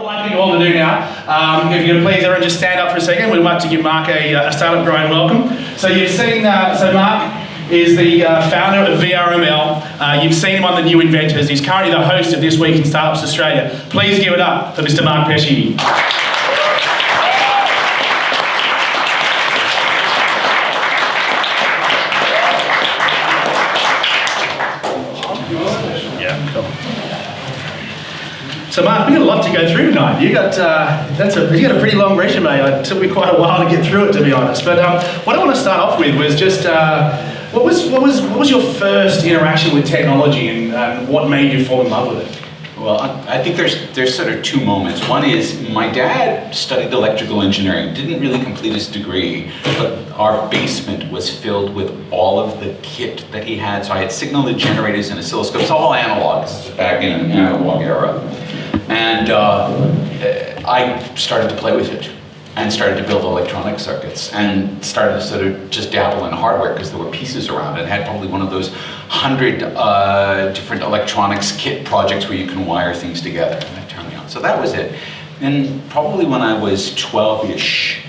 like you all to do now. If you could please, everyone just stand up for a second. We'd like to give Mark a startup growing welcome. So you've seen, so Mark is the founder of VRML. You've seen him on the New Inventors. He's currently the host of This Week in Startups Australia. Please give it up for Mr. Mark Pesce. So Mark, we've got a lot to go through tonight. You got you got a pretty long resume. It took me quite a while to get through it, to be honest. But what I want to start off with was just what was your first interaction with technology, and what made you fall in love with it? Well, I think there's sort of two moments. One is my dad studied electrical engineering, didn't really complete his degree, but our basement was filled with all of the kit that he had. So I had signal generators and oscilloscopes, all analog. This is back in an analog era. And I started to play with it and started to build electronic circuits and started to sort of just dabble in hardware because there were pieces around it. It had probably one of those 100 different electronics kit projects where you can wire things together, and that turned me on. So that was it. And probably when I was 12-ish,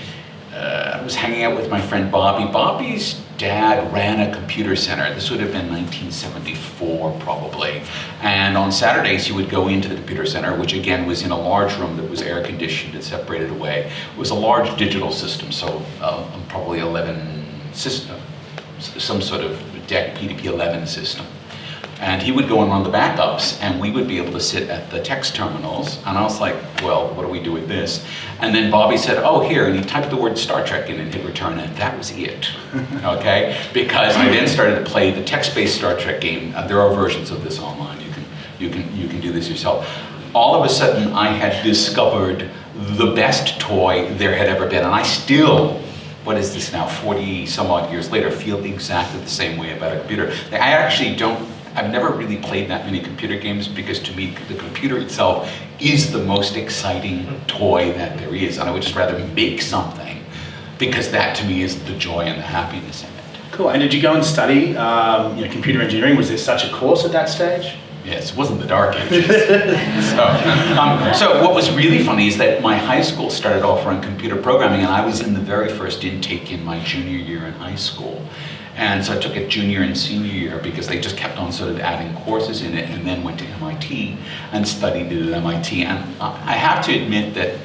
I was hanging out with my friend Bobby. Bobby's dad ran a computer center. This would have been 1974 probably. And on Saturdays he would go into the computer center, which again was in a large room that was air conditioned and separated away. It was a large digital system, so probably 11 system, some sort of DEC PDP-11 system. And he would go and run the backups, and we would be able to sit at the text terminals. And I was like, well, what do we do with this? And then Bobby said, oh, here, and he typed the word Star Trek in and hit return, and that was it, okay? Because I then started to play the text-based Star Trek game. There are versions of this online. You can do this yourself. All of a sudden, I had discovered the best toy there had ever been, and I still, what is this now, 40 some odd years later, feel exactly the same way about a computer. I've never really played that many computer games because to me, the computer itself is the most exciting toy that there is. And I would just rather make something because that to me is the joy and the happiness in it. Cool, and did you go and study computer engineering? Was there such a course at that stage? Yes, it wasn't the dark ages. So what was really funny is that my high school started offering computer programming, and I was in the very first intake in my junior year in high school. And so I took it junior and senior year because they just kept on sort of adding courses in it, and then went to MIT and studied it at MIT. And I have to admit that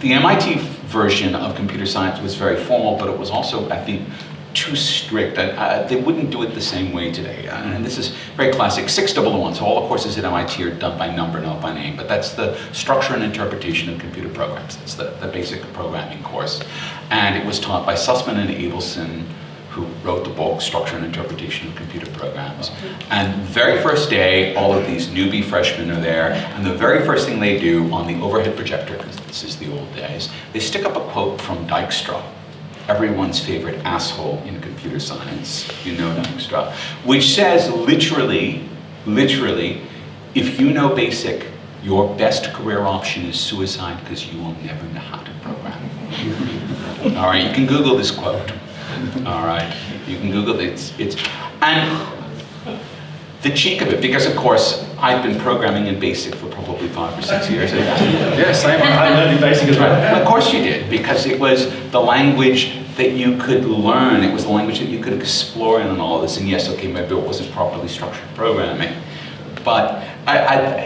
the MIT version of computer science was very formal, but it was also, I think, too strict. They wouldn't do it the same way today. And this is very classic, 601. So all the courses at MIT are done by number, not by name. But that's the structure and interpretation of computer programs. That's the basic programming course. And it was taught by Sussman and Abelson, who wrote the book, Structure and Interpretation of Computer Programs. And very first day, all of these newbie freshmen are there, and the very first thing they do on the overhead projector, because this is the old days, they stick up a quote from Dijkstra, everyone's favorite asshole in computer science, you know Dijkstra, which says literally, if you know BASIC, your best career option is suicide because you will never know how to program. All right, you can Google this quote. All right, you can Google it. And the cheek of it, because of course I've been programming in BASIC for probably 5 or 6 years. Yeah, same. I learned in BASIC as well. Well, of course you did, because it was the language that you could learn. It was the language that you could explore in and all of this. And yes, okay, maybe it wasn't properly structured programming, but I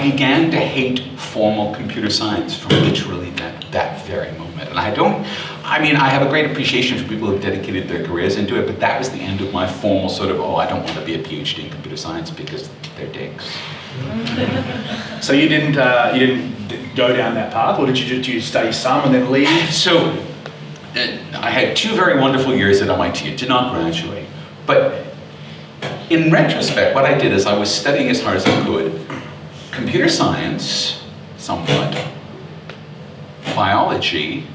began to hate formal computer science from literally that very moment. And I have a great appreciation for people who have dedicated their careers into it, but that was the end of my formal sort of, I don't want to be a PhD in computer science because they're dicks. So you didn't go down that path, or did you study some and then leave? So I had 2 very wonderful years at MIT. I did not graduate, but in retrospect, what I did is I was studying as hard as I could. Computer science, somewhat, biology,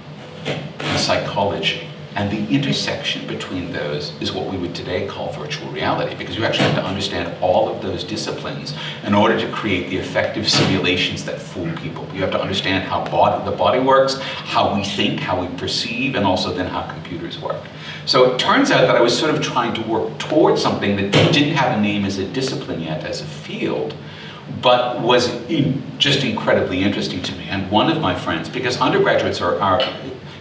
and psychology. And the intersection between those is what we would today call virtual reality, because you actually have to understand all of those disciplines in order to create the effective simulations that fool people. You have to understand how the body works, how we think, how we perceive, and also then how computers work. So it turns out that I was sort of trying to work towards something that didn't have a name as a discipline yet, as a field, but was just incredibly interesting to me. And one of my friends, because undergraduates are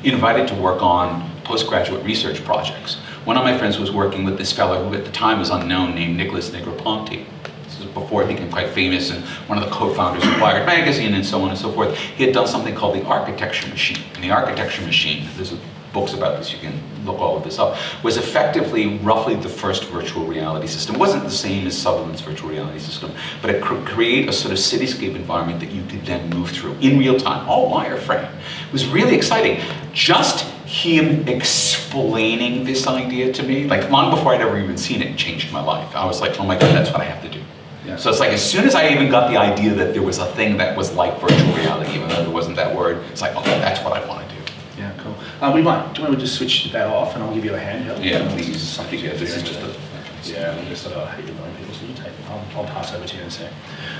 invited to work on postgraduate research projects. One of my friends was working with this fellow who at the time was unknown, named Nicholas Negroponte. This was before he became quite famous and one of the co-founders of Wired magazine and so on and so forth. He had done something called the architecture machine. And the architecture machine, there's books about this, you can look all of this up, was effectively roughly the first virtual reality system. It wasn't the same as Sutherland's virtual reality system, but it could create a sort of cityscape environment that you could then move through in real time, all wireframe. It was really exciting. Just him explaining this idea to me, like long before I'd ever even seen it, changed my life. I was like, oh my God, that's what I have to do. Yeah. So it's like as soon as I even got the idea that there was a thing that was like virtual reality, even though there wasn't that word, it's like, okay, that's what I want to do. Yeah, cool. Do you want to just switch that off and I'll give you a handheld? Yeah, please. Something good. This is just a... Yeah, I'm just I hate annoying people, so you take it. I'll pass over to you in a sec.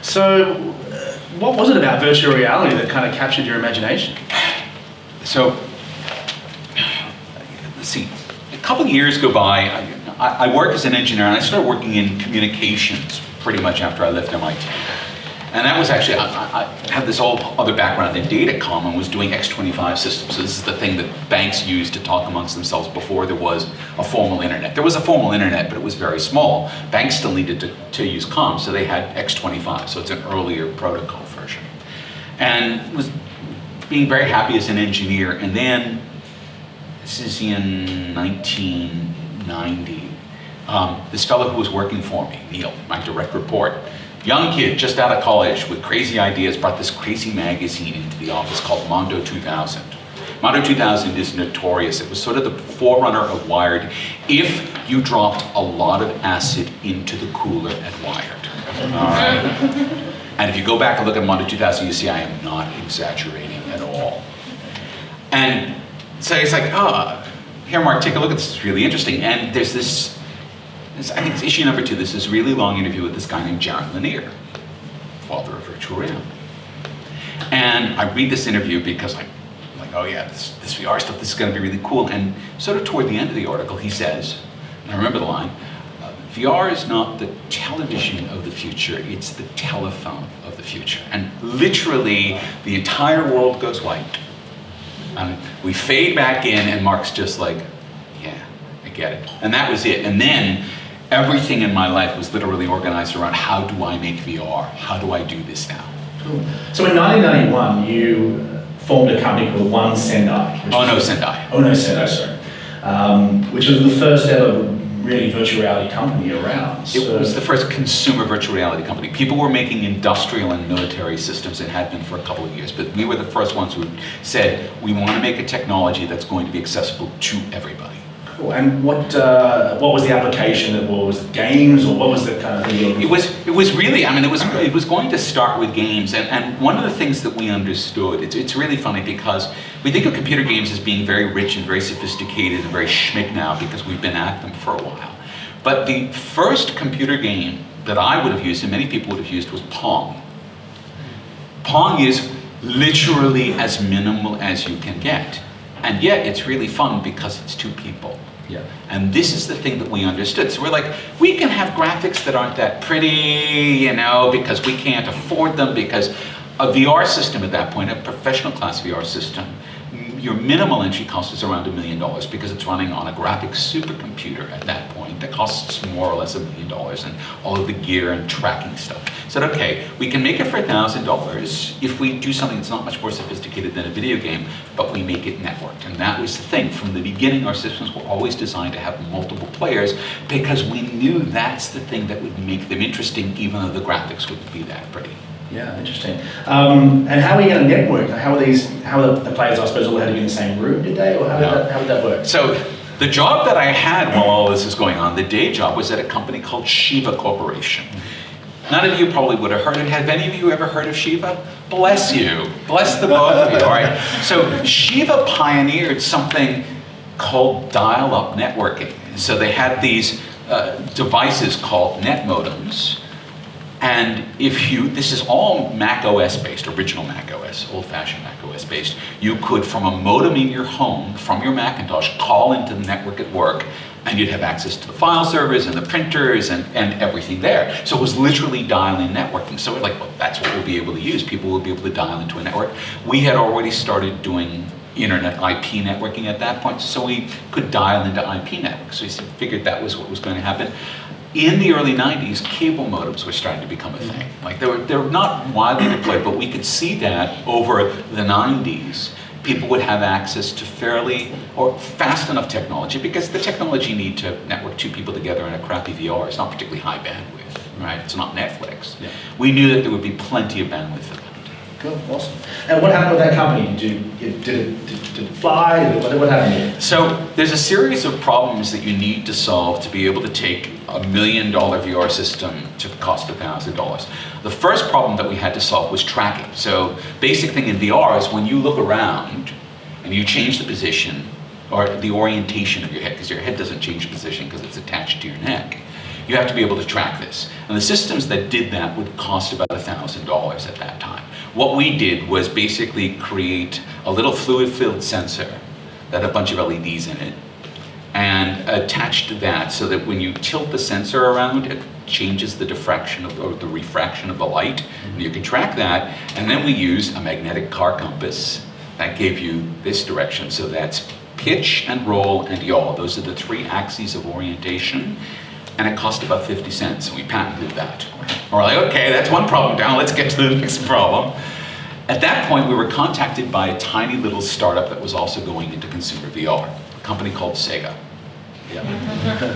So, what was it about virtual reality that kind of captured your imagination? So, let's see. A couple of years go by. I work as an engineer, and I started working in communications pretty much after I left MIT. And that was actually, I had this whole other background in Datacom and was doing X25 systems. So this is the thing that banks used to talk amongst themselves before there was a formal internet. There was a formal internet, but it was very small. Banks still needed to use comms, so they had X25, so it's an earlier protocol version. And was being very happy as an engineer, and then, this is in 1990, this fellow who was working for me, Neil, my direct report, young kid, just out of college with crazy ideas, brought this crazy magazine into the office called Mondo 2000. Mondo 2000 is notorious. It was sort of the forerunner of Wired if you dropped a lot of acid into the cooler at Wired. All right? And if you go back and look at Mondo 2000, you see I am not exaggerating at all. And so it's like, oh, here, Mark, take a look at this. It's really interesting. And there's this, I think it's issue number 2, this really long interview with this guy named Jaron Lanier, father of virtual reality. And I read this interview because I'm like, oh yeah, this VR stuff, this is going to be really cool. And sort of toward the end of the article, he says, and I remember the line, VR is not the television of the future, it's the telephone of the future. And literally, the entire world goes white. And we fade back in, and Mark's just like, yeah, I get it. And that was it. And then, everything in my life was literally organized around how do I make VR? How do I do this now? Cool. So in 1991, you formed a company called One Sendai. Sendai. Oh no, Sendai, sorry. Which was the first ever really virtual reality company around. So it was the first consumer virtual reality company. People were making industrial and military systems and had been for a couple of years, but we were the first ones who said, we want to make a technology that's going to be accessible to everybody. Cool. And what was the application? Was it games, or what was the kind of thing? It was really, I mean, it was going to start with games, and one of the things that we understood, it's really funny because we think of computer games as being very rich and very sophisticated and very schmick now because we've been at them for a while. But the first computer game that I would have used, and many people would have used, was Pong. Pong is literally as minimal as you can get. And yet it's really fun because it's 2 people. Yeah. And this is the thing that we understood. So we're like, we can have graphics that aren't that pretty, you know, because we can't afford them, because a VR system at that point, a professional class VR system, your minimal entry cost is around $1 million because it's running on a graphics supercomputer at that point that costs more or less $1 million, and all of the gear and tracking stuff. Said, okay, we can make it for $1,000 if we do something that's not much more sophisticated than a video game, but we make it networked. And that was the thing. From the beginning, our systems were always designed to have multiple players because we knew that's the thing that would make them interesting, even though the graphics wouldn't be that pretty. Yeah, interesting. And how are you going to network? How are the players, I suppose, all had to be in the same room, did they? Or how would that work? So the job that I had while all this is going on, the day job, was at a company called Shiva Corporation. None of you probably would have heard of it. Have any of you ever heard of Shiva? Bless you. Bless the both of you, all right? So Shiva pioneered something called dial-up networking. So they had these devices called net modems. And this is all Mac OS based, original Mac OS, old-fashioned Mac OS based. You could, from a modem in your home, from your Macintosh, call into the network at work, And you'd have access to the file servers and the printers and everything there. So it was literally dial-in networking. So we're like, well, that's what we'll be able to use. People will be able to dial into a network. We had already started doing internet IP networking at that point, so we could dial into IP networks. So we figured that was what was going to happen. In the early 90s, cable modems were starting to become a thing. Like they were not widely deployed, but we could see that over the 90s. People would have access to fairly or fast enough technology, because the technology you need to network two people together in a crappy VR is not particularly high bandwidth, right? It's not Netflix. Yeah. We knew that there would be plenty of bandwidth for that. Cool, awesome. And what happened with that company? Did it fly? What happened here? So there's a series of problems that you need to solve to be able to take $1 million VR system to cost $1,000. The first problem that we had to solve was tracking. So basic thing in VR is when you look around and you change the position or the orientation of your head, because your head doesn't change position because it's attached to your neck. You have to be able to track this. And the systems that did that would cost about $1,000 at that time. What we did was basically create a little fluid-filled sensor that had a bunch of LEDs in it, and attached that so that when you tilt the sensor around, it changes the diffraction or the refraction of the light, and you can track that. And then we use a magnetic car compass that gave you this direction. So that's pitch and roll and yaw. Those are the three axes of orientation. And it cost about 50 cents, and we patented that. And we're like, okay, that's one problem down, let's get to the next problem. At that point, we were contacted by a tiny little startup that was also going into consumer VR, a company called Sega. Yeah.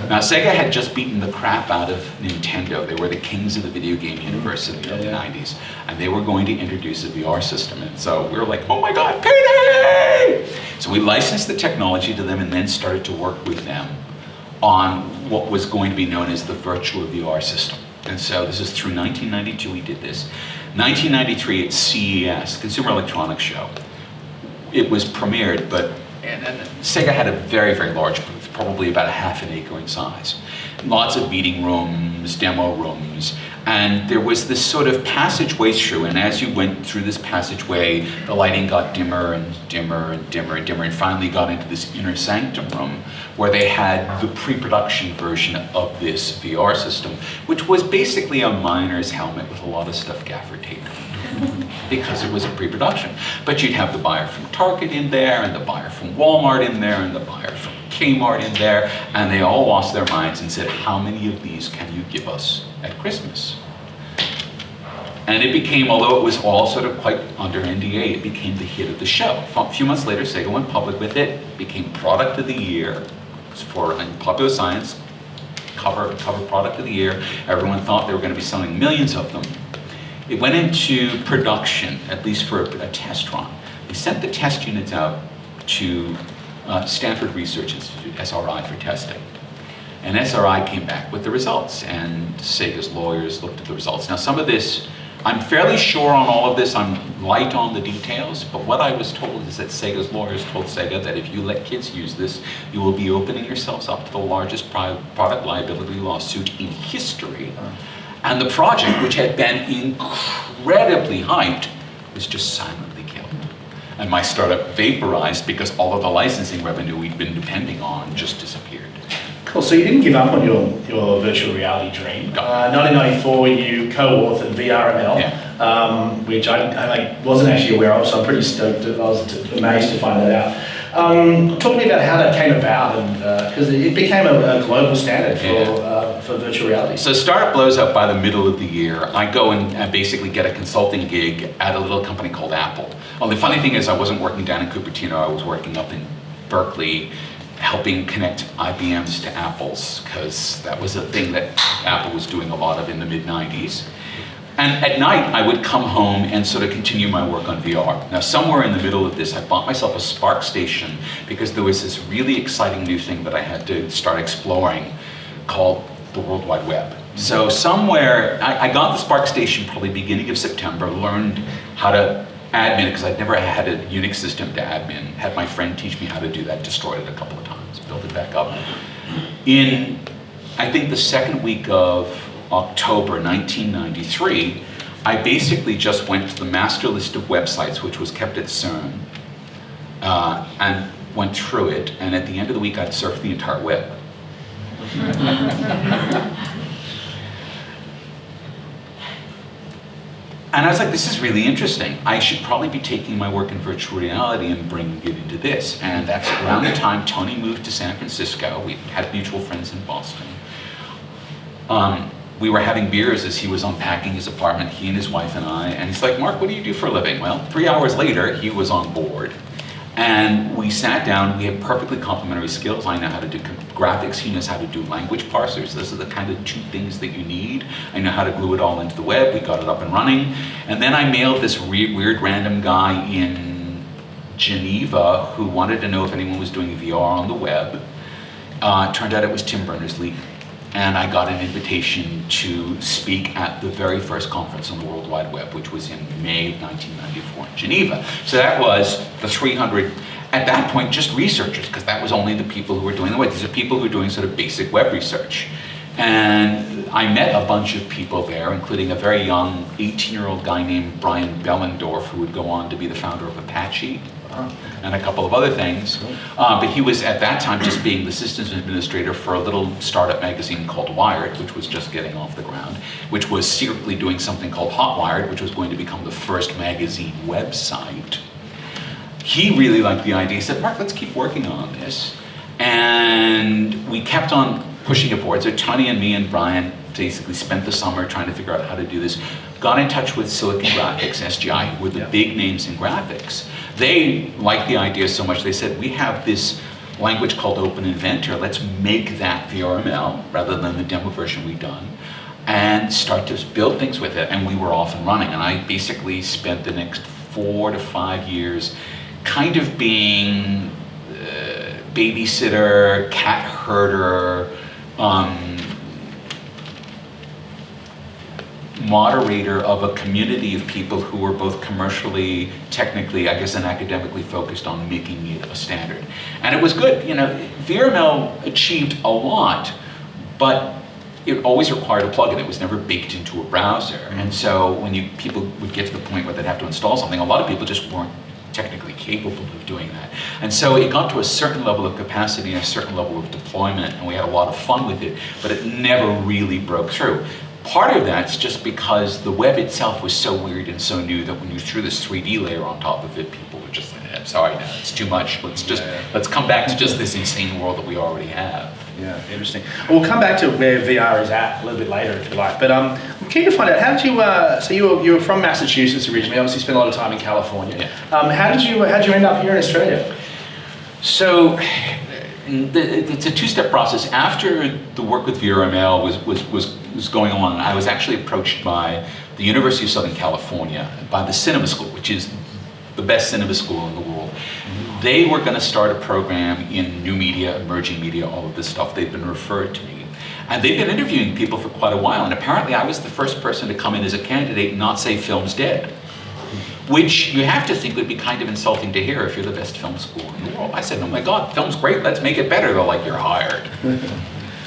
Now, Sega had just beaten the crap out of Nintendo. They were the kings of the video game universe in the early 90s, and they were going to introduce a VR system. And so we were like, oh my God, payday! So we licensed the technology to them and then started to work with them on what was going to be known as the virtual VR system. And so this is through 1992 we did this. 1993 at CES, Consumer Electronics Show, it was premiered, but and Sega had a very, very large booth, probably about a half an acre in size. Lots of meeting rooms, demo rooms, and there was this sort of passageway through, and as you went through this passageway, the lighting got dimmer and dimmer and dimmer and dimmer, and finally got into this inner sanctum room where they had the pre-production version of this VR system, which was basically a miner's helmet with a lot of stuff gaffer taped because it was a pre-production. But you'd have the buyer from Target in there, and the buyer from Walmart in there, and the buyer from Kmart in there, and they all lost their minds and said, how many of these can you give us at Christmas? And it became, although it was all sort of quite under NDA, it became the hit of the show. A few months later, Sega went public with it, became product of the year for Popular Science, cover product of the year. Everyone thought they were going to be selling millions of them. It went into production, at least for a test run. We sent the test units out to Stanford Research Institute, SRI, for testing. And SRI came back with the results, and Sega's lawyers looked at the results. Now, some of this, I'm fairly sure on all of this, I'm light on the details, but what I was told is that Sega's lawyers told Sega that if you let kids use this, you will be opening yourselves up to the largest product liability lawsuit in history. And the project, which had been incredibly hyped, was just silently killed. And my startup vaporized because all of the licensing revenue we'd been depending on just disappeared. Cool, so you didn't give up on your virtual reality dream. 1994, you co-authored VRML, yeah. Which I wasn't actually aware of, so I'm pretty stoked. I was amazed to find that out. Talk to me about how that came about, and because it became a global standard for virtual reality. So startup blows up by the middle of the year. I go and basically get a consulting gig at a little company called Apple. Well, the funny thing is I wasn't working down in Cupertino, I was working up in Berkeley, helping connect IBMs to Apples, because that was a thing that Apple was doing a lot of in the mid-90s. And at night, I would come home and sort of continue my work on VR. Now, somewhere in the middle of this, I bought myself a Spark station because there was this really exciting new thing that I had to start exploring called the World Wide Web. So somewhere, I got the Spark station probably beginning of September, learned how to admin, because I'd never had a Unix system to admin. Had my friend teach me how to do that, destroyed it a couple of times, built it back up. In, I think, the second week of October 1993, I basically just went to the master list of websites, which was kept at CERN, and went through it, and at the end of the week, I'd surfed the entire web. And I was like, this is really interesting. I should probably be taking my work in virtual reality and bringing it into this. And that's around the time Tony moved to San Francisco. We had mutual friends in Boston. We were having beers as he was unpacking his apartment, he and his wife and I. And he's like, Mark, what do you do for a living? Well, 3 hours later, he was on board. And we sat down, we had perfectly complementary skills. I know how to do graphics, he knows how to do language parsers. Those are the kind of two things that you need. I know how to glue it all into the web, we got it up and running. And then I mailed this weird random guy in Geneva who wanted to know if anyone was doing VR on the web. Turned out it was Tim Berners-Lee. And I got an invitation to speak at the very first conference on the World Wide Web, which was in May of 1994 in Geneva. So that was the 300, at that point, just researchers, because that was only the people who were doing the web. These are people who were doing sort of basic web research. And I met a bunch of people there, including a very young 18-year-old guy named Brian Bellendorf, who would go on to be the founder of Apache. And a couple of other things. But he was at that time just being the systems administrator for a little startup magazine called Wired, which was just getting off the ground, which was secretly doing something called Hotwired, which was going to become the first magazine website. He really liked the idea. He said, Mark, let's keep working on this. And we kept on pushing it forward. So Tony and me and Brian basically spent the summer trying to figure out how to do this. Got in touch with Silicon Graphics, SGI, who were the big names in graphics. They liked the idea so much, they said, we have this language called Co-inventor, let's make that VRML rather than the demo version we've done, and start to build things with it. And we were off and running. And I basically spent the next 4 to 5 years kind of being babysitter, cat herder, moderator of a community of people who were both commercially, technically, I guess, and academically focused on making it a standard. And it was good. You know, VRML achieved a lot, but it always required a plugin. It was never baked into a browser. And so when people would get to the point where they'd have to install something, a lot of people just weren't technically capable of doing that. And so it got to a certain level of capacity and a certain level of deployment, and we had a lot of fun with it, but it never really broke through. Part of that's just because the web itself was so weird and so new that when you threw this 3D layer on top of it, people were just like, I'm sorry, no, it's too much. Let's come back to just this insane world that we already have. Yeah, interesting. Well, we'll come back to where VR is at a little bit later, if you like. But I'm keen to find out, how did you, so you were from Massachusetts originally, obviously spent a lot of time in California. Yeah. How did you end up here in Australia? So, it's a two-step process. After the work with VRML was going on, I was actually approached by the University of Southern California, by the cinema school, which is the best cinema school in the world. They were going to start a program in new media, emerging media, all of this stuff. They'd been referred to me. And they'd been interviewing people for quite a while, and apparently I was the first person to come in as a candidate and not say film's dead. Which you have to think would be kind of insulting to hear if you're the best film school in the world. I said, oh my God, film's great, let's make it better. They're like, you're hired.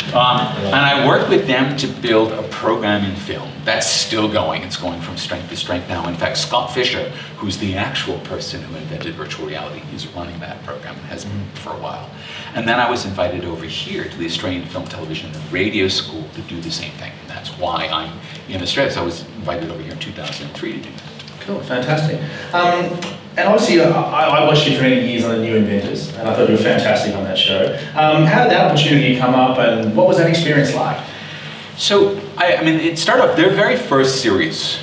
And I worked with them to build a program in film. That's still going. It's going from strength to strength now. In fact, Scott Fisher, who's the actual person who invented virtual reality, is running that program, has been for a while. And then I was invited over here to the Australian Film, Television, and Radio School to do the same thing. And that's why I'm in Australia. So I was invited over here in 2003 to do that. Cool, fantastic. And obviously, I watched you for many years on The New Inventors, and I thought you were fantastic on that show. How did that opportunity come up, and what was that experience like? So, I mean, it started off, their very first series,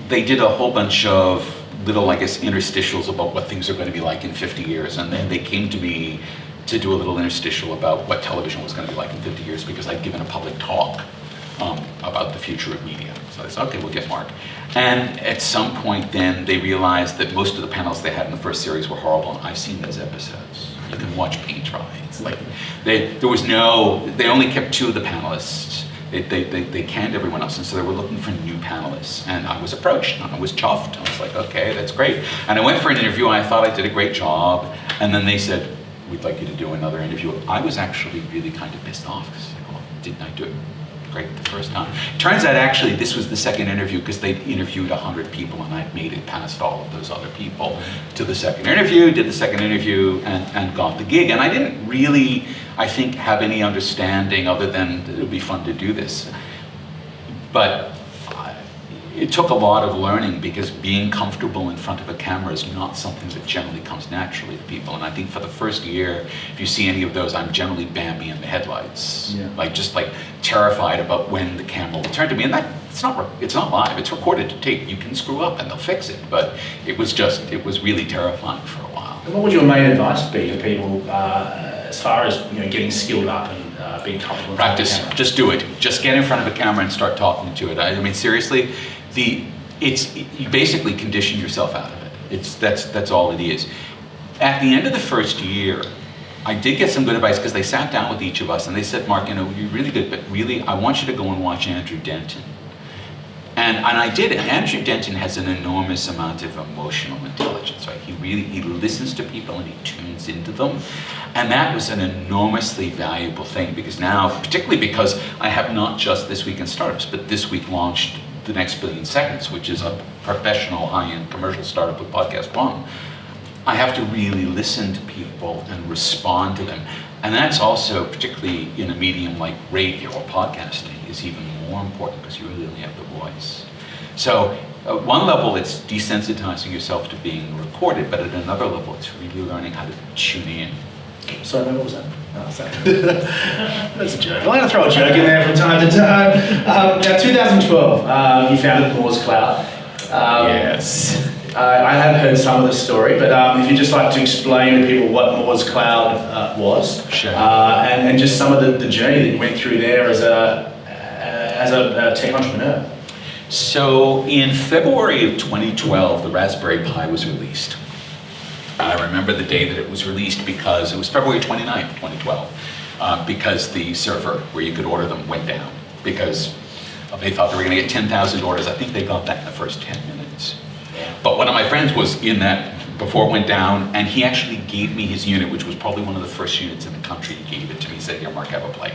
they did a whole bunch of little, I guess, interstitials about what things are going to be like in 50 years, and then they came to me to do a little interstitial about what television was going to be like in 50 years, because I'd given a public talk about the future of media. So I said, okay, we'll get Mark. And at some point then, they realized that most of the panels they had in the first series were horrible, and I've seen those episodes. You can watch paint dry. It's like, they only kept 2 of the panelists. They canned everyone else, and so they were looking for new panelists. And I was approached, and I was chuffed. I was like, okay, that's great. And I went for an interview, and I thought I did a great job. And then they said, we'd like you to do another interview. I was actually really kind of pissed off, because like, well, didn't I do a great the first time. Turns out actually this was the second interview because they'd interviewed 100 people and I'd made it past all of those other people to the second interview, did the second interview and got the gig. And I didn't really, I think, have any understanding other than it would be fun to do this. But it took a lot of learning because being comfortable in front of a camera is not something that generally comes naturally to people. And I think for the first year, if you see any of those, I'm generally Bambi in the headlights. Yeah. Just terrified about when the camera will turn to me. And it's not live, it's recorded to tape. You can screw up and they'll fix it. But it was really terrifying for a while. And what would your main advice be to people as far as getting skilled up and being comfortable? Practice, just do it. Just get in front of a camera and start talking to it. I mean, seriously, you basically condition yourself out of it. That's all it is. At the end of the first year, I did get some good advice because they sat down with each of us and they said, Mark, you're really good, but really, I want you to go and watch Andrew Denton. And I did. And Andrew Denton has an enormous amount of emotional intelligence, right? He listens to people and he tunes into them. And that was an enormously valuable thing because now, particularly because I have not just This Week in Startups, but this week launched The Next Billion Seconds, which is a professional high-end commercial startup with Podcast One. I have to really listen to people and respond to them. And that's also, particularly in a medium like radio or podcasting, is even more important because you really only have the voice. So at one level, it's desensitizing yourself to being recorded, but at another level, it's really learning how to tune in. Sorry, what was that? Oh, sorry. That's a joke. I'm going to throw a joke in there from time to time. Now, 2012, you founded MooresCloud. Yes. I have heard some of the story, but if you'd just like to explain to people what MooresCloud was, sure. And just some of the journey that you went through there as a tech entrepreneur. So in February of 2012, the Raspberry Pi was released. I remember the day that it was released because it was February 29th, 2012, because the server where you could order them went down because they thought they were going to get 10,000 orders. I think they got that in the first 10 minutes. But one of my friends was in that before it went down, and he actually gave me his unit, which was probably one of the first units in the country. He gave it to me. He said, "Here, Mark, have a play."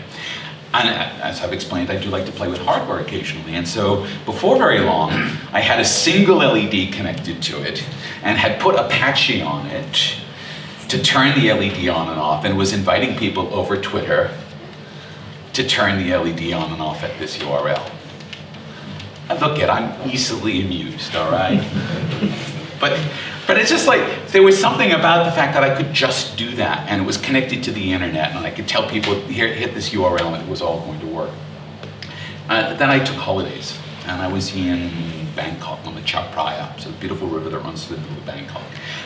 And as I've explained, I do like to play with hardware occasionally. And so before very long, I had a single LED connected to it and had put Apache on it to turn the LED on and off, and was inviting people over Twitter to turn the LED on and off at this URL. And look, I'm easily amused, all right? But it's just there was something about the fact that I could just do that, and it was connected to the internet, and I could tell people, here, hit this URL, and it was all going to work. Then I took holidays, and I was in Bangkok on the Chao Phraya, so the beautiful river that runs through the middle of Bangkok.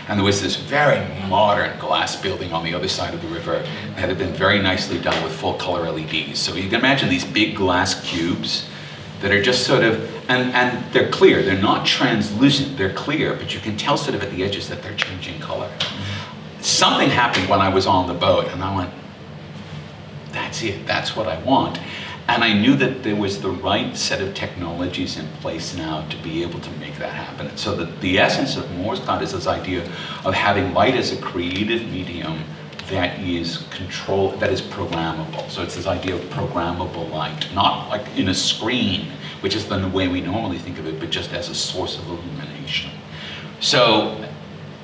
And there was this very modern glass building on the other side of the river that had been very nicely done with full color LEDs. So you can imagine these big glass cubes that are just sort of, and they're clear, they're not translucent, they're clear, but you can tell sort of at the edges that they're changing color. Something happened when I was on the boat, and I went, that's it, that's what I want. And I knew that there was the right set of technologies in place now to be able to make that happen. And so the essence of MooresCloud is this idea of having light as a creative medium that is that is programmable. So it's this idea of programmable light, not like in a screen, which is the way we normally think of it, but just as a source of illumination. So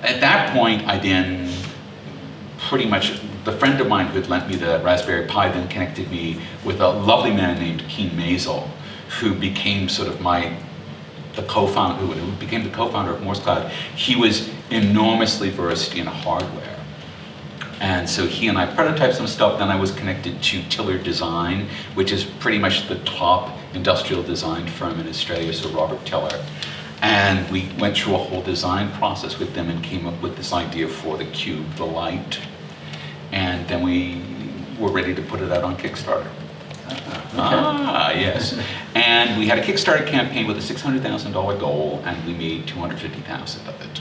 at that point, I then pretty much, the friend of mine who had lent me the Raspberry Pi then connected me with a lovely man named Keen Maisel, who became sort of the co-founder, who became the co-founder of MooresCloud. He was enormously versed in hardware. And so he and I prototyped some stuff. Then I was connected to Tiller Design, which is pretty much the top industrial design firm in Australia, so Robert Tiller. And we went through a whole design process with them and came up with this idea for the cube, the light. And then we were ready to put it out on Kickstarter. Yes. And we had a Kickstarter campaign with a $600,000 goal, and we made $250,000 of it,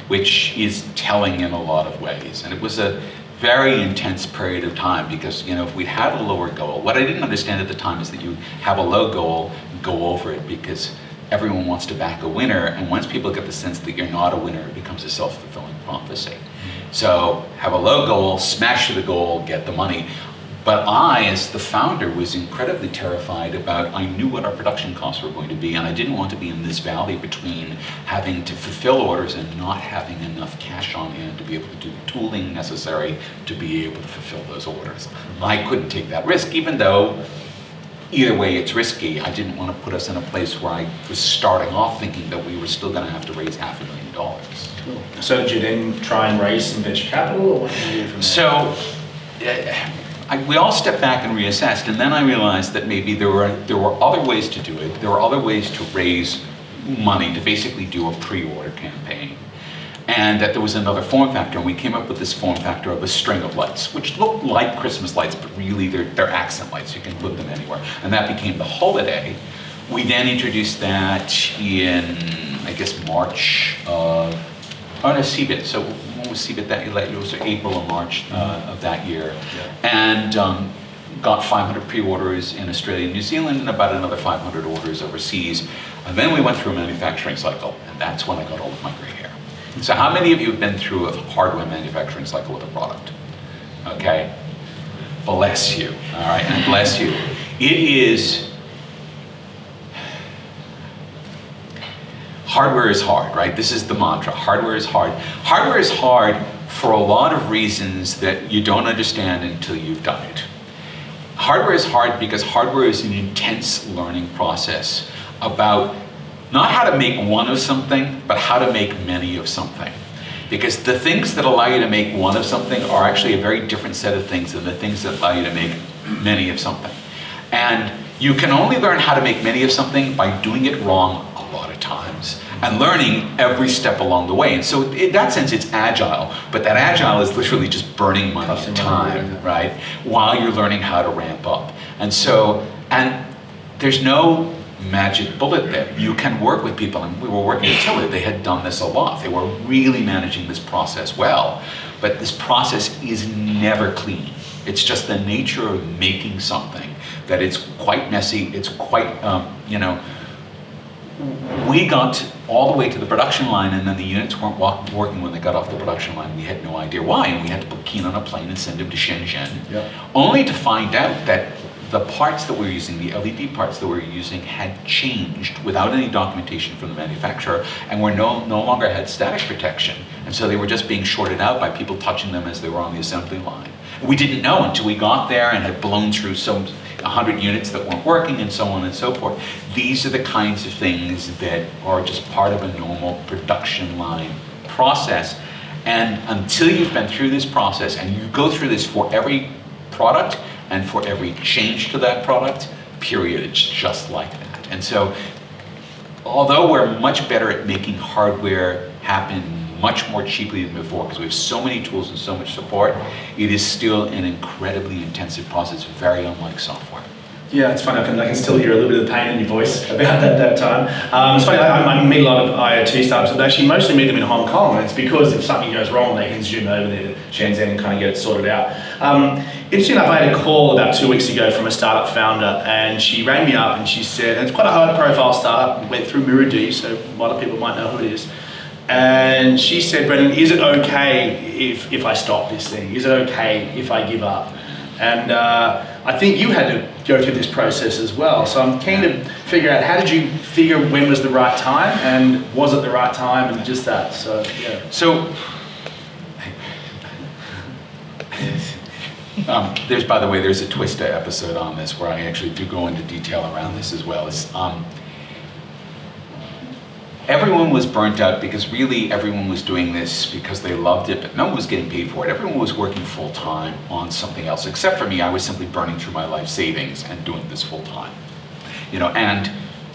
which is telling in a lot of ways. And it was a very intense period of time because, if we had a lower goal, what I didn't understand at the time is that you have a low goal, go over it, because everyone wants to back a winner, and once people get the sense that you're not a winner, it becomes a self-fulfilling prophecy. So have a low goal, smash the goal, get the money. But I, as the founder, was incredibly terrified about, I knew what our production costs were going to be, and I didn't want to be in this valley between having to fulfill orders and not having enough cash on hand to be able to do the tooling necessary to be able to fulfill those orders. I couldn't take that risk, even though either way it's risky. I didn't want to put us in a place where I was starting off thinking that we were still going to have to raise $500,000. Cool. So did you then try and raise some venture capital, or what did you do from there? So, we all stepped back and reassessed, and then I realized that maybe there were other ways to do it. There were other ways to raise money, to basically do a pre-order campaign. And that there was another form factor, and we came up with this form factor of a string of lights, which look like Christmas lights, but really they're accent lights. You can put them anywhere. And that became the holiday. We then introduced that in, I guess, March of, oh no, CBIT. So when was CBIT that year? It was April or March of that year. Yeah. And got 500 pre-orders in Australia and New Zealand, and about another 500 orders overseas. And then we went through a manufacturing cycle, and that's when I got all of my gray hair. So how many of you have been through a hardware manufacturing cycle with a product? Okay, bless you, all right, and bless you. It is, hardware is hard, right? This is the mantra, hardware is hard. Hardware is hard for a lot of reasons that you don't understand until you've done it. Hardware is hard because hardware is an intense learning process about not how to make one of something, but how to make many of something. Because the things that allow you to make one of something are actually a very different set of things than the things that allow you to make many of something. And you can only learn how to make many of something by doing it wrong a lot of times and learning every step along the way. And so in that sense, it's agile, but that agile is literally just burning money and time, right? While you're learning how to ramp up. And so, and there's no magic bullet there. You can work with people, and we were working with Tilly. They had done this a lot. They were really managing this process well, but this process is never clean. It's just the nature of making something that it's quite messy. It's quite, we got all the way to the production line, and then the units weren't working when they got off the production line. We had no idea why, and we had to put Keen on a plane and send him to Shenzhen, only to find out that the parts that we're using, the LED parts that we're using, had changed without any documentation from the manufacturer, and were no longer had static protection. And so they were just being shorted out by people touching them as they were on the assembly line. And we didn't know until we got there and had blown through 100 units that weren't working, and so on and so forth. These are the kinds of things that are just part of a normal production line process. And until you've been through this process, and you go through this for every product, and for every change to that product, period, it's just like that. And so, although we're much better at making hardware happen much more cheaply than before, because we have so many tools and so much support, it is still an incredibly intensive process, very unlike software. Yeah, it's funny, I can still hear a little bit of pain in your voice about that time. It's funny, I meet a lot of IoT startups, but actually mostly meet them in Hong Kong, and it's because if something goes wrong, they can zoom over there to Shenzhen and kind of get it sorted out. Interesting enough, I had a call about 2 weeks ago from a startup founder, and she rang me up and she said, and it's quite a high profile startup, went through Mirror-D, so a lot of people might know who it is. And she said, Brendan, is it okay if I stop this thing? Is it okay if I give up? And I think you had to go through this process as well. So I'm keen to figure out, how did you figure when was the right time, and was it the right time, and just that, so yeah. So, there's, by the way, there's a Twista episode on this where I actually do go into detail around this as well. Everyone was burnt out because really everyone was doing this because they loved it, but no one was getting paid for it. Everyone was working full time on something else, except for me. I was simply burning through my life savings and doing this full time, and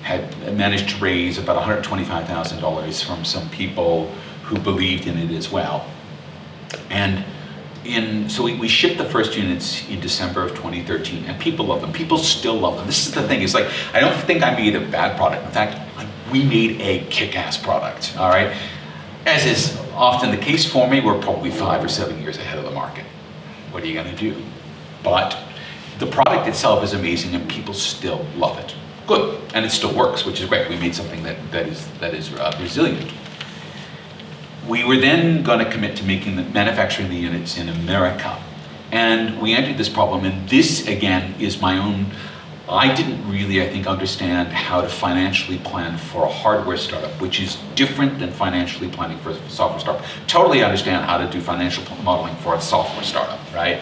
had managed to raise about $125,000 from some people who believed in it as well. And so we shipped the first units in December of 2013, and people love them. People still love them. This is the thing. It's like, I don't think I made a bad product. In fact, we made a kick-ass product, all right? As is often the case for me, we're probably 5 or 7 years ahead of the market. What are you gonna do? But the product itself is amazing, and people still love it. Good, and it still works, which is great. We made something that is resilient. We were then gonna commit to manufacturing the units in America. And we entered this problem, and this, again, is my own. I didn't really, I think, understand how to financially plan for a hardware startup, which is different than financially planning for a software startup. Totally understand how to do financial modeling for a software startup, right?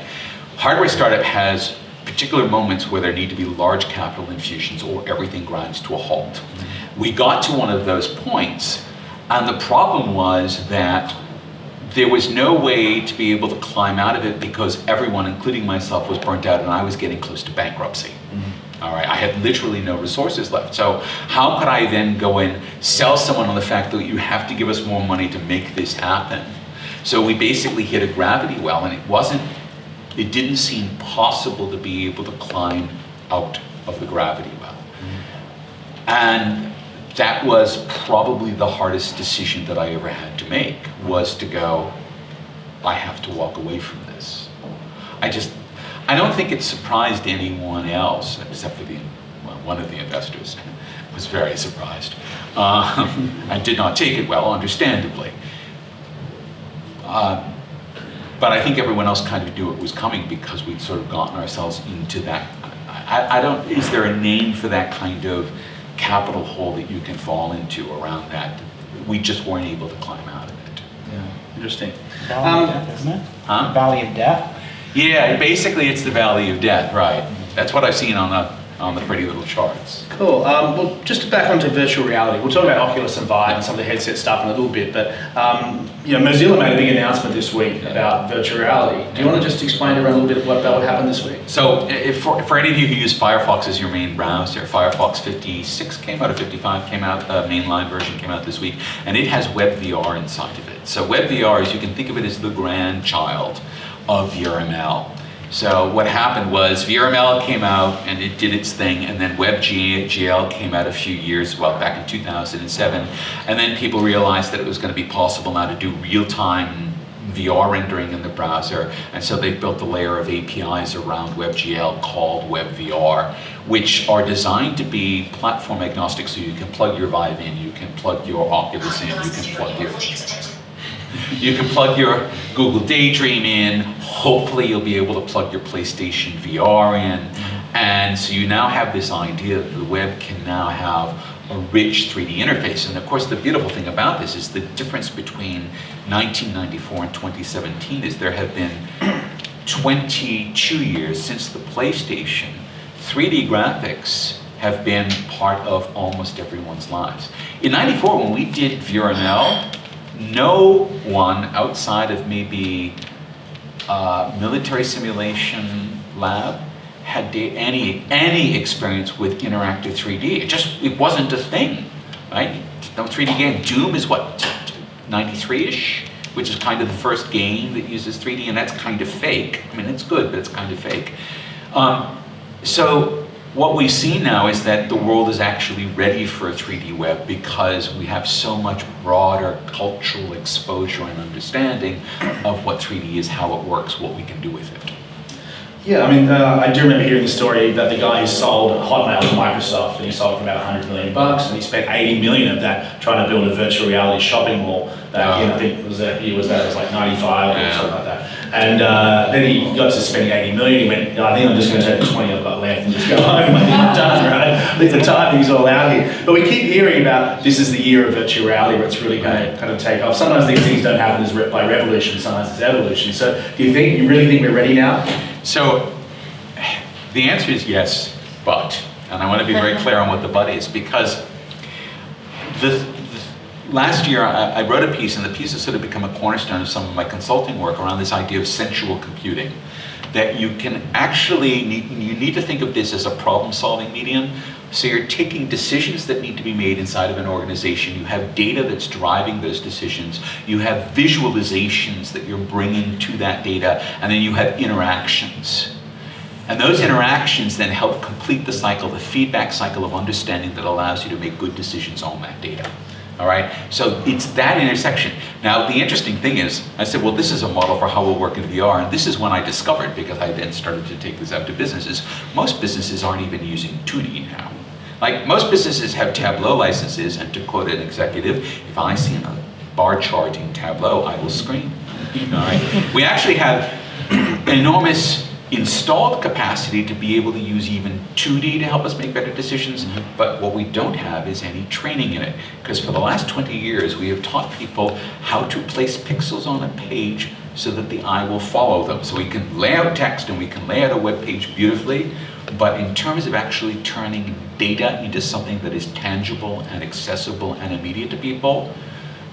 Hardware startup has particular moments where there need to be large capital infusions or everything grinds to a halt. We got to one of those points, and the problem was that there was no way to be able to climb out of it because everyone, including myself, was burnt out and I was getting close to bankruptcy. All right, I had literally no resources left. So how could I then go and sell someone on the fact that you have to give us more money to make this happen? So we basically hit a gravity well, and it didn't seem possible to be able to climb out of the gravity well. And that was probably the hardest decision that I ever had to make, was to go, I have to walk away from this. I don't think it surprised anyone else, except for one of the investors was very surprised. And did not take it well, understandably. But I think everyone else kind of knew it was coming because we'd sort of gotten ourselves into that. Is there a name for that kind of capital hole that you can fall into around that? We just weren't able to climb out of it. Yeah, interesting. Valley of Death, isn't it? Huh? Valley of Death? Yeah, basically it's the Valley of Death, right? That's what I've seen on the pretty little charts. Cool. Well, just back onto virtual reality. We'll talk about Oculus and Vive and some of the headset stuff in a little bit, but Mozilla made a big announcement this week about virtual reality. Do you want to just explain to everyone a little bit about what happened this week? So, for any of you who use Firefox as your main browser, Firefox 56 came out, or 55 came out, the mainline version came out this week, and it has WebVR inside of it. So WebVR, as you can think of it, as the grandchild of VRML. So what happened was VRML came out and it did its thing, and then WebGL came out a few years, back in 2007, and then people realized that it was going to be possible now to do real-time VR rendering in the browser, and so they built a layer of APIs around WebGL called WebVR, which are designed to be platform agnostic, so you can plug your Vive in, you can plug your Oculus in, you can plug your Google Daydream in, hopefully you'll be able to plug your PlayStation VR in, and so you now have this idea that the web can now have a rich 3D interface. And of course the beautiful thing about this is the difference between 1994 and 2017 is there have been 22 years since the PlayStation. 3D graphics have been part of almost everyone's lives. In '94, when we did VRML, no one outside of maybe military simulation lab had any experience with interactive 3D. It wasn't a thing, right? No 3D game. Doom is what, 93-ish, which is kind of the first game that uses 3D, and that's kind of fake. I mean, it's good, but it's kind of fake. So what we see now is that the world is actually ready for a 3D web because we have so much broader cultural exposure and understanding of what 3D is, how it works, what we can do with it. Yeah, I mean, I do remember hearing the story about the guy who sold Hotmail to Microsoft, and he sold it for about $100 million, and he spent 80 million of that trying to build a virtual reality shopping mall back in, I think it was like 95 or something like that. And then he got to spending 80 million, he went, I think I'm just going to take the 20 I've got left and just go home. I think I'm done, right? I think the timing's all out here. But we keep hearing about this is the year of virtual reality where it's really going to kind of take off. Sometimes these things don't happen by revolution, sometimes it's evolution. So do you really think we're ready now? So the answer is yes, but, and I want to be very clear on what the but is, because last year I wrote a piece, and the piece has sort of become a cornerstone of some of my consulting work around this idea of sensual computing. That you can actually, you need to think of this as a problem-solving medium. So you're taking decisions that need to be made inside of an organization. You have data that's driving those decisions. You have visualizations that you're bringing to that data, and then you have interactions. And those interactions then help complete the cycle, the feedback cycle of understanding that allows you to make good decisions on that data. All right, so it's that intersection. Now, the interesting thing is, I said, well, this is a model for how we'll work in VR, and this is when I discovered, because I then started to take this out to businesses, most businesses aren't even using 2D now. Like, most businesses have Tableau licenses, and to quote an executive, if I see a bar chart in Tableau, I will scream. All right, we actually have enormous installed capacity to be able to use even 2D to help us make better decisions, but what we don't have is any training in it. Because for the last 20 years, we have taught people how to place pixels on a page so that the eye will follow them. So we can lay out text and we can lay out a web page beautifully, but in terms of actually turning data into something that is tangible and accessible and immediate to people,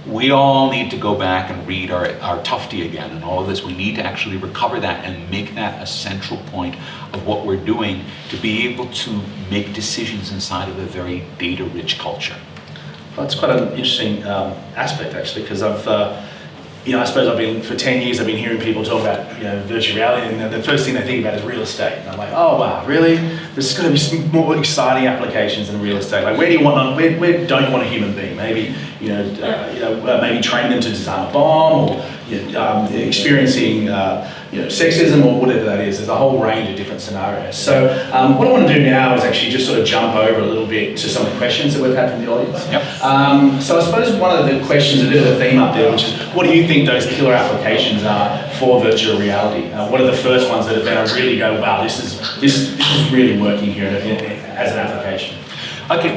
we all need to go back and read our Tufte again and all of this. We need to actually recover that and make that a central point of what we're doing to be able to make decisions inside of a very data-rich culture. Well, that's quite an interesting aspect, actually, because I suppose for 10 years I've been hearing people talk about virtual reality, and the first thing they think about is real estate. And I'm like, oh wow, really? There's going to be some more exciting applications than real estate. Like, where don't you want a human being? Maybe maybe training them to design a bomb, or experiencing sexism, or whatever that is. There's a whole range of different scenarios. So what I want to do now is actually just sort of jump over a little bit to some of the questions that we've had from the audience. Yep. So I suppose one of the questions, a bit of a theme up there, which is, what do you think those killer applications are for virtual reality? What are the first ones that have been to really go, wow, this is really working here as an application? Okay,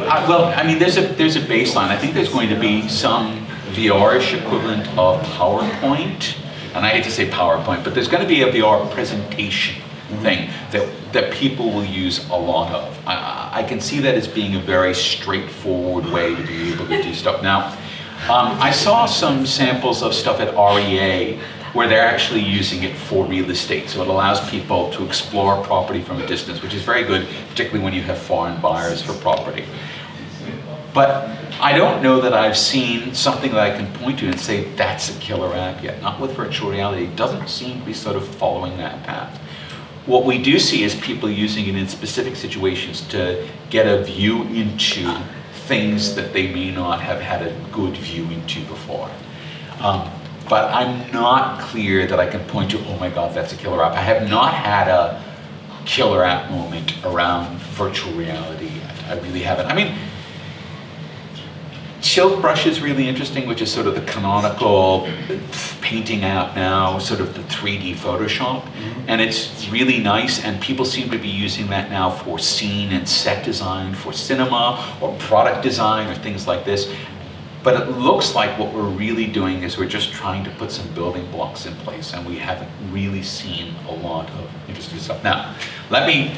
there's a baseline. I think there's going to be some VR-ish equivalent of PowerPoint, and I hate to say PowerPoint, but there's going to be a VR presentation thing that people will use a lot of. I can see that as being a very straightforward way to be able to do stuff. Now, I saw some samples of stuff at REA where they're actually using it for real estate. So it allows people to explore property from a distance, which is very good, particularly when you have foreign buyers for property. But I don't know that I've seen something that I can point to and say, that's a killer app yet. Not with virtual reality. It doesn't seem to be sort of following that path. What we do see is people using it in specific situations to get a view into things that they may not have had a good view into before. But I'm not clear that I can point to, oh my God, that's a killer app. I have not had a killer app moment around virtual reality yet. I really haven't. I mean, Tilt Brush is really interesting, which is sort of the canonical painting app now, sort of the 3D Photoshop. And it's really nice, and people seem to be using that now for scene and set design, for cinema or product design or things like this. But it looks like what we're really doing is we're just trying to put some building blocks in place, and we haven't really seen a lot of interesting stuff. Now, let me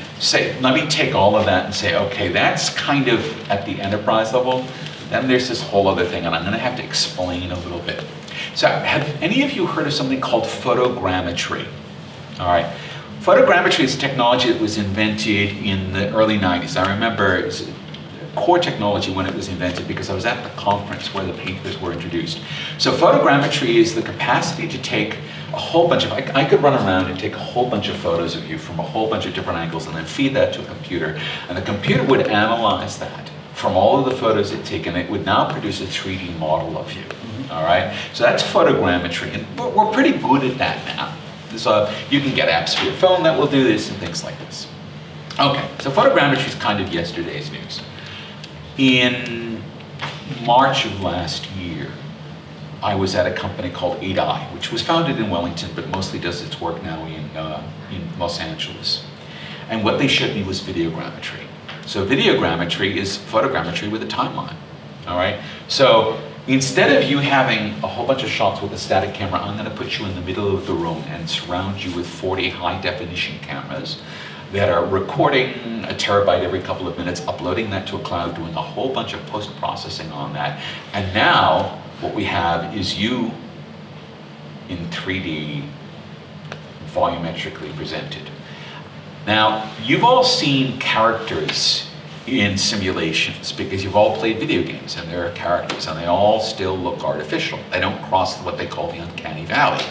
take all of that and say, okay, that's kind of at the enterprise level. Then there's this whole other thing, and I'm going to have to explain a little bit. So have any of you heard of something called photogrammetry? All right. Photogrammetry is technology that was invented in the early 90s. I remember it's core technology when it was invented because I was at the conference where the papers were introduced. So photogrammetry is the capacity to take a whole bunch of, I could run around and take a whole bunch of photos of you from a whole bunch of different angles and then feed that to a computer. And the computer would analyze that from all of the photos it's taken. It would now produce a 3D model of you. All right? So that's photogrammetry, and we're pretty good at that now. So you can get apps for your phone that will do this and things like this. Okay, so photogrammetry is kind of yesterday's news. In March of last year, I was at a company called 8i, which was founded in Wellington, but mostly does its work now in Los Angeles. And what they showed me was videogrammetry. So videogrammetry is photogrammetry with a timeline, all right? So instead of you having a whole bunch of shots with a static camera, I'm gonna put you in the middle of the room and surround you with 40 high-definition cameras that are recording a terabyte every couple of minutes, uploading that to a cloud, doing a whole bunch of post-processing on that. And now what we have is you in 3D volumetrically presented. Now, you've all seen characters in simulations because you've all played video games and there are characters and they all still look artificial. They don't cross what they call the uncanny valley.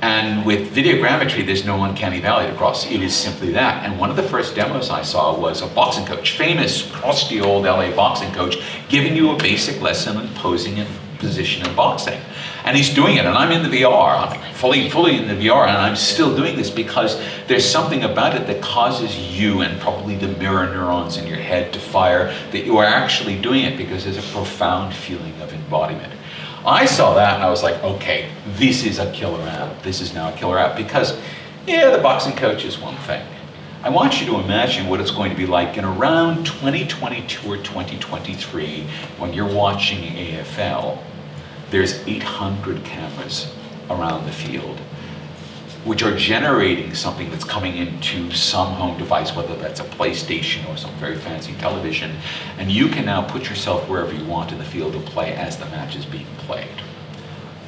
And with videogrammetry, there's no uncanny valley to cross. It is simply that. And one of the first demos I saw was a boxing coach, famous, crusty old LA boxing coach, giving you a basic lesson on posing and position in boxing. And he's doing it, and I'm in the VR. I'm fully in the VR, and I'm still doing this because there's something about it that causes you and probably the mirror neurons in your head to fire, that you are actually doing it because there's a profound feeling of embodiment. I saw that and I was like, okay, this is a killer app. This is now a killer app because, yeah, the boxing coach is one thing. I want you to imagine what it's going to be like in around 2022 or 2023 when you're watching AFL. There's 800 cameras around the field, which are generating something that's coming into some home device, whether that's a PlayStation or some very fancy television, and you can now put yourself wherever you want in the field of play as the match is being played.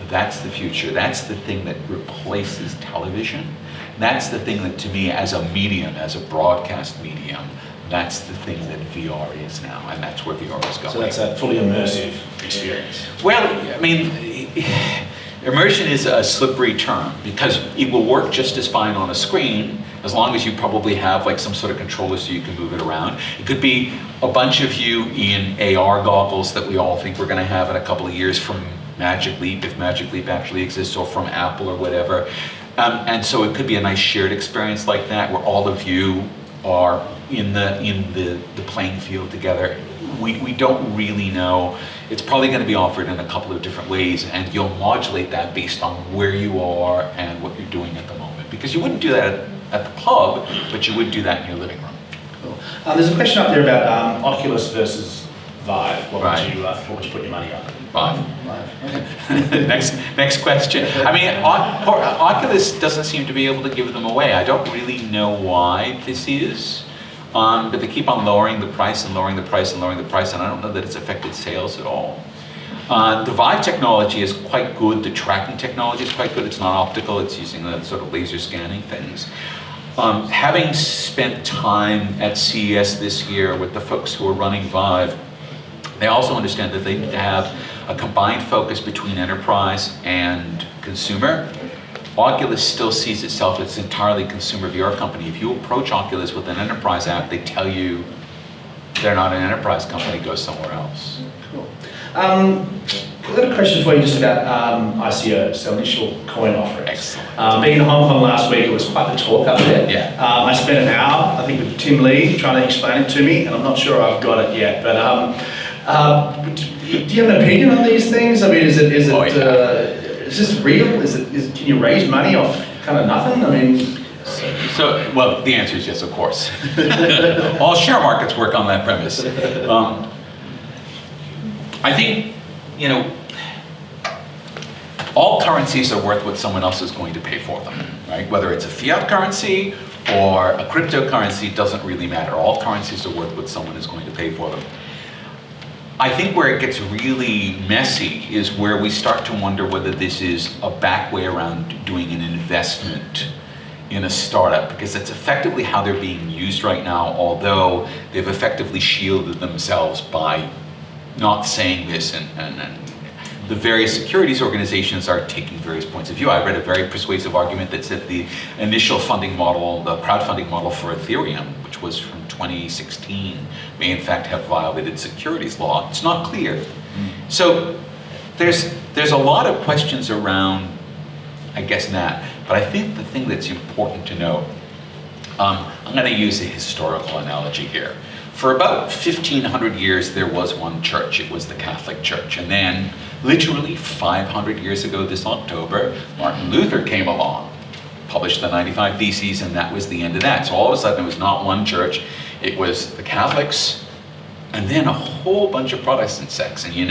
That's the future. That's the thing that replaces television. That's the thing that, to me, as a medium, as a broadcast medium, that's the thing that VR is now, and that's where VR is going. So that's a fully immersive experience. Well, I mean, immersion is a slippery term because it will work just as fine on a screen as long as you probably have like some sort of controller so you can move it around. It could be a bunch of you in AR goggles that we all think we're going to have in a couple of years from Magic Leap, if Magic Leap actually exists, or from Apple or whatever. And so it could be a nice shared experience like that where all of you are in the playing field together. We don't really know. It's probably going to be offered in a couple of different ways, and you'll modulate that based on where you are and what you're doing at the moment. Because you wouldn't do that at the pub, but you would do that in your living room. Cool. There's a question up there about Oculus versus Vive. What Right. would you put your money on? Vive. Okay. Next question. I mean, Oculus doesn't seem to be able to give them away. I don't really know why this is, but they keep on lowering the price and lowering the price and lowering the price, and I don't know that it's affected sales at all. The Vive technology is quite good. The tracking technology is quite good. It's not optical. It's using the sort of laser scanning things. Having spent time at CES this year with the folks who are running Vive, they also understand that they need to have a combined focus between enterprise and consumer. Oculus still sees itself as an entirely consumer VR company. If you approach Oculus with an enterprise app, they tell you they're not an enterprise company, go somewhere else. Cool. I've got a question for you just about ICO, so initial coin offering. Excellent. Being in Hong Kong last week, it was quite the talk up there. Yeah. I spent an hour, I think, with Tim Lee trying to explain it to me, and I'm not sure I've got it yet. But do you have an opinion on these things? I mean, is this real? Can you raise money off kind of nothing? I mean. So, well, the answer is yes, of course. All share markets work on that premise. I think, all currencies are worth what someone else is going to pay for them, right? Whether it's a fiat currency or a cryptocurrency, doesn't really matter. All currencies are worth what someone is going to pay for them. I think where it gets really messy is where we start to wonder whether this is a back way around doing an investment in a startup, because that's effectively how they're being used right now, although they've effectively shielded themselves by not saying this, and the various securities organizations are taking various points of view. I read a very persuasive argument that said the initial funding model, the crowdfunding model for Ethereum, which was from 2016, may in fact have violated securities law. It's not clear. So there's a lot of questions around, I guess, that. But I think the thing that's important to know, I'm going to use a historical analogy here. For about 1,500 years, there was one church. It was the Catholic Church. And then, literally 500 years ago this October, Martin Luther came along, published the 95 Theses, and that was the end of that. So all of a sudden, it was not one church. It was the Catholics, and then a whole bunch of Protestant sects. And you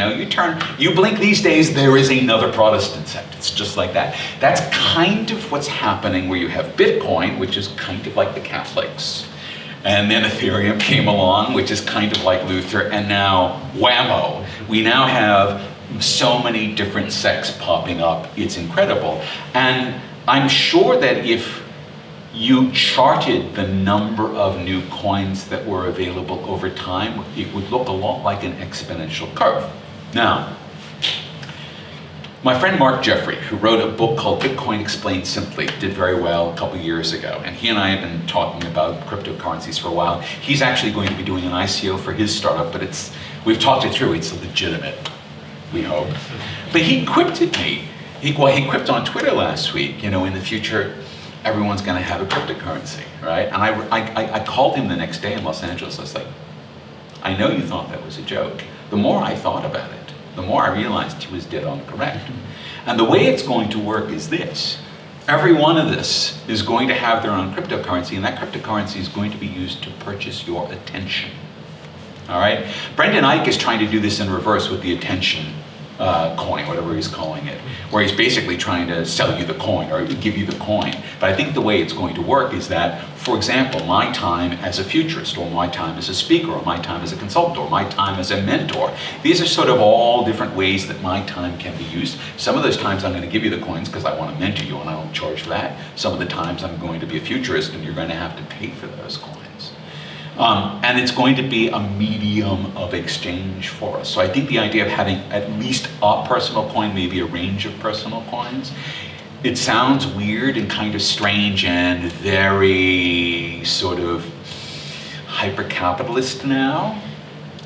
blink these days, there is another Protestant sect. It's just like that. That's kind of what's happening where you have Bitcoin, which is kind of like the Catholics. And then Ethereum came along, which is kind of like Luther, and now whammo. We now have so many different sects popping up. It's incredible. And I'm sure that if you charted the number of new coins that were available over time, it would look a lot like an exponential curve. Now, my friend Mark Jeffrey, who wrote a book called Bitcoin Explained Simply, did very well a couple years ago. And he and I have been talking about cryptocurrencies for a while. He's actually going to be doing an ICO for his startup, but we've talked it through. It's legitimate, we hope. But he quipped at me. He quipped on Twitter last week, in the future, everyone's going to have a cryptocurrency, right? And I called him the next day in Los Angeles. I was like, I know you thought that was a joke. The more I thought about it, the more I realized he was dead on correct. And the way it's going to work is this. Every one of this is going to have their own cryptocurrency, and that cryptocurrency is going to be used to purchase your attention. All right? Brendan Eich is trying to do this in reverse with the attention coin, whatever he's calling it, where he's basically trying to sell you the coin or give you the coin. But I think the way it's going to work is that, for example, my time as a futurist, or my time as a speaker, or my time as a consultant, or my time as a mentor, these are sort of all different ways that my time can be used. Some of those times I'm going to give you the coins because I want to mentor you and I don't charge for that. Some of the times I'm going to be a futurist and you're going to have to pay for those coins. And it's going to be a medium of exchange for us. So I think the idea of having at least a personal coin, maybe a range of personal coins, it sounds weird and kind of strange and very sort of hyper-capitalist now.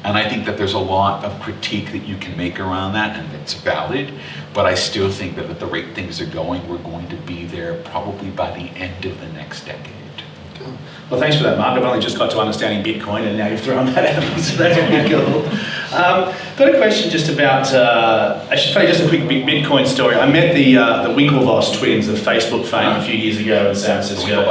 And I think that there's a lot of critique that you can make around that, and it's valid. But I still think that at the rate things are going, we're going to be there probably by the end of the next decade. Cool. Well, thanks for that, Mark. I've only just got to understanding Bitcoin, and now you've thrown that at me, so that's really cool. Got a question just about, I should tell you just a quick Bitcoin story. I met the Winklevoss twins of Facebook fame a few years ago in San Francisco.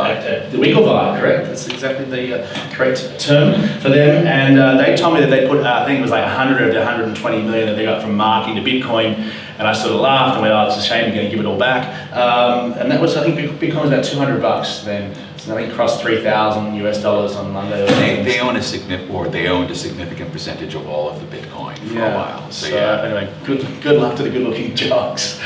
The Winklevoss, correct? That's exactly the correct term for them. And they told me that they put, I think it was like 100 to 120 million that they got from Mark into Bitcoin. And I sort of laughed and went, oh, it's a shame, you're going to give it all back. And that was, I think Bitcoin was about $200 then. So I think it crossed $3,000 US on Monday. They owned a significant percentage of all of the Bitcoin for a while. So yeah. Anyway, good luck to the good-looking jocks.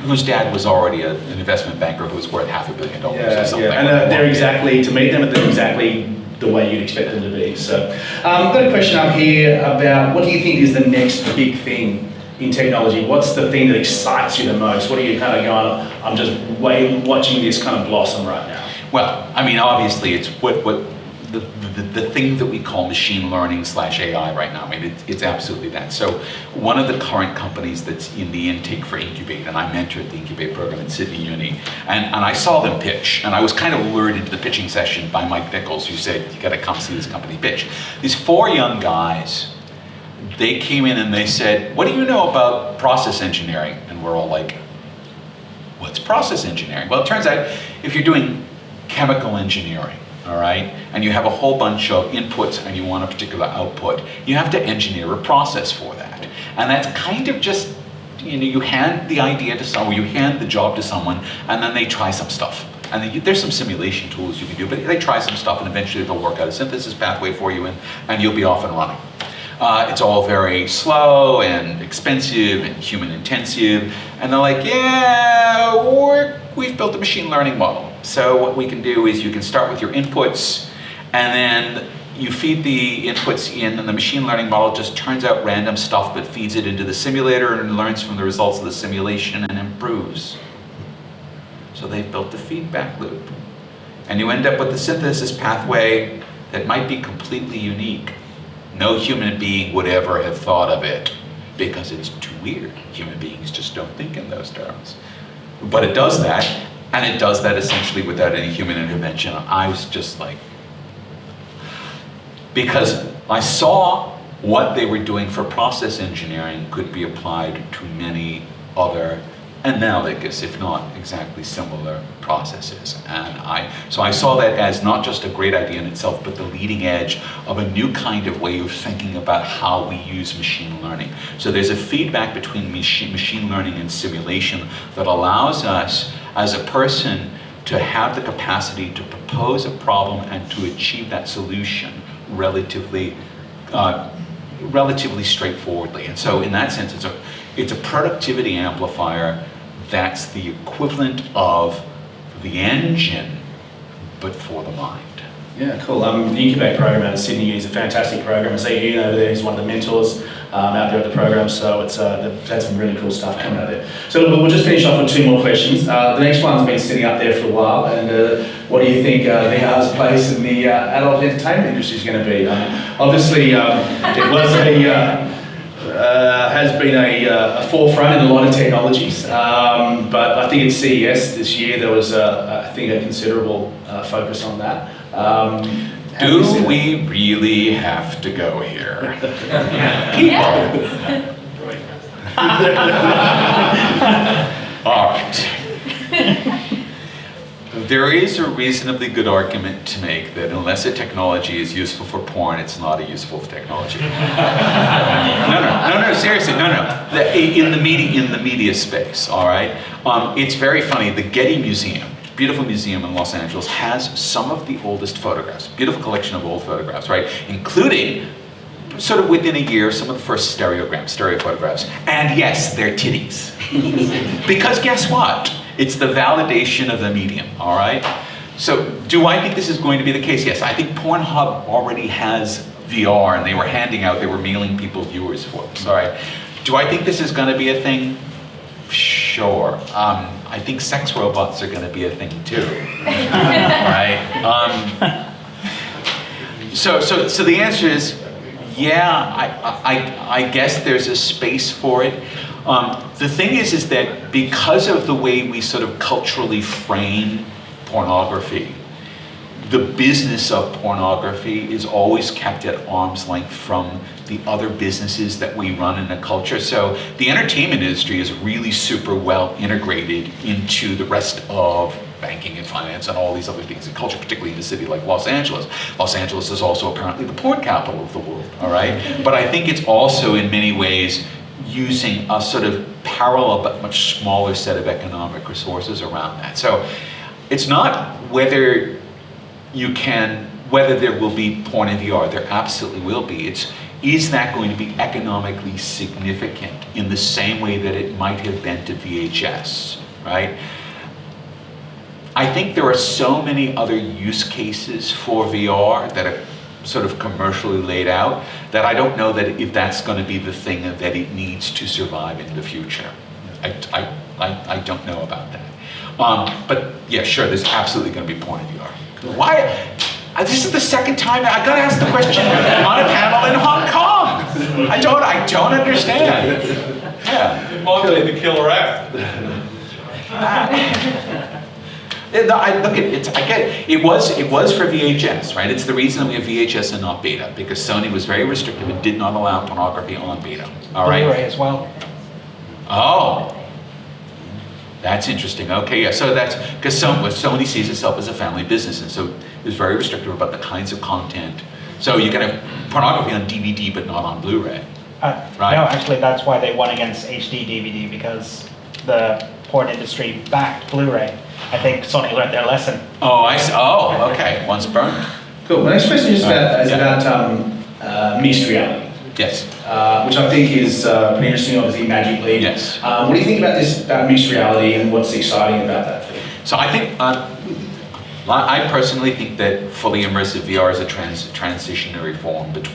Whose dad was already an investment banker who was worth $500 million or something. Yeah. And they're exactly, to meet them, they're exactly the way you'd expect them to be. So I've got a question up here about what do you think is the next big thing in technology? What's the thing that excites you the most? What are you kind of going, I'm just watching this kind of blossom right now? Well, I mean, obviously it's what the thing that we call machine learning / AI right now. I mean, it's absolutely that. So one of the current companies that's in the intake for Incubate, and I mentored the Incubate program at Sydney Uni, and I saw them pitch, and I was kind of lured into the pitching session by Mike Nichols, who said, you gotta come see this company pitch. These 4 young guys, they came in and they said, what do you know about process engineering? And we're all like, what's process engineering? Well, it turns out if you're doing chemical engineering, all right, and you have a whole bunch of inputs and you want a particular output, you have to engineer a process for that. And that's kind of just, you hand the idea to someone, you hand the job to someone, and then they try some stuff. And there's some simulation tools you can do, but they try some stuff and eventually they'll work out a synthesis pathway for you and you'll be off and running. It's all very slow and expensive and human intensive. And they're like, yeah, we've built a machine learning model. So what we can do is you can start with your inputs and then you feed the inputs in and the machine learning model just turns out random stuff but feeds it into the simulator and learns from the results of the simulation and improves. So they've built the feedback loop. And you end up with a synthesis pathway that might be completely unique. No human being would ever have thought of it because it's too weird. Human beings just don't think in those terms. But it does that, and it does that essentially without any human intervention. I was just like, because I saw what they were doing for process engineering could be applied to many other analogous, if not exactly similar processes. And so I saw that as not just a great idea in itself, but the leading edge of a new kind of way of thinking about how we use machine learning. So there's a feedback between machine learning and simulation that allows us as a person to have the capacity to propose a problem and to achieve that solution relatively straightforwardly. And so in that sense, it's a productivity amplifier that's the equivalent of the engine, but for the mind. Yeah, cool. The Incubate program out of Sydney is a fantastic program. I see Ian over there, he's one of the mentors out there at the program, so it's they've had some really cool stuff coming out there. So we'll just finish off with 2 more questions. The next one's been sitting up there for a while, and what do you think VR's place in the adult entertainment industry is going to be? Obviously, it was has been a forefront in a lot of technologies, but I think at CES this year there was, I think, a considerable focus on that. Do we really have to go here? People. All right. There is a reasonably good argument to make that unless a technology is useful for porn, it's not a useful technology. No, seriously, no. In the media space, all right? It's very funny, the Getty Museum, beautiful museum in Los Angeles, has some of the oldest photographs, beautiful collection of old photographs, right? Including, sort of within a year, some of the first stereo photographs. And yes, they're titties. Because guess what? It's the validation of the medium, all right? So do I think this is going to be the case? Yes, I think Pornhub already has VR, and they were mailing people viewers for this, all right? Do I think this is going to be a thing? Sure. I think sex robots are going to be a thing too, right? So the answer is, yeah, I guess there's a space for it. The thing is that because of the way we sort of culturally frame pornography, the business of pornography is always kept at arm's length from the other businesses that we run in a culture. So the entertainment industry is really super well integrated into the rest of banking and finance and all these other things in culture, particularly in a city like Los Angeles. Los Angeles is also apparently the porn capital of the world, all right? But I think it's also in many ways using a sort of parallel but much smaller set of economic resources around that. So it's not whether there will be porn in VR, there absolutely will be. Is that going to be economically significant in the same way that it might have been to VHS, right? I think there are so many other use cases for VR that are sort of commercially laid out that I don't know that if that's going to be the thing that it needs to survive in the future. I don't know about that. But yeah, sure, there's absolutely going to be porn in VR. Why? This is the second time I got asked the question on a panel in Hong Kong. I don't understand. Yeah. Populate the killer app. I get it. It was for VHS, right? It's the reason we have VHS and not beta, because Sony was very restrictive and did not allow pornography on beta. All right. Blu-ray as well. Oh, that's interesting. Okay, yeah. So that's because Sony sees itself as a family business, and so it was very restrictive about the kinds of content. So you can have pornography on DVD, but not on Blu-ray. Right. No, actually, that's why they won against HD DVD, because the porn industry backed Blu-ray. I think Sony learned their lesson. Oh, I see. Oh, okay. Once burned. Cool. My next question is about mixed reality. Yes. Which I think is pretty interesting, obviously, Magic Leap. Yes. What do you think about mixed reality, and what's exciting about that for you? So I think, I personally think that fully immersive VR is a transitionary form into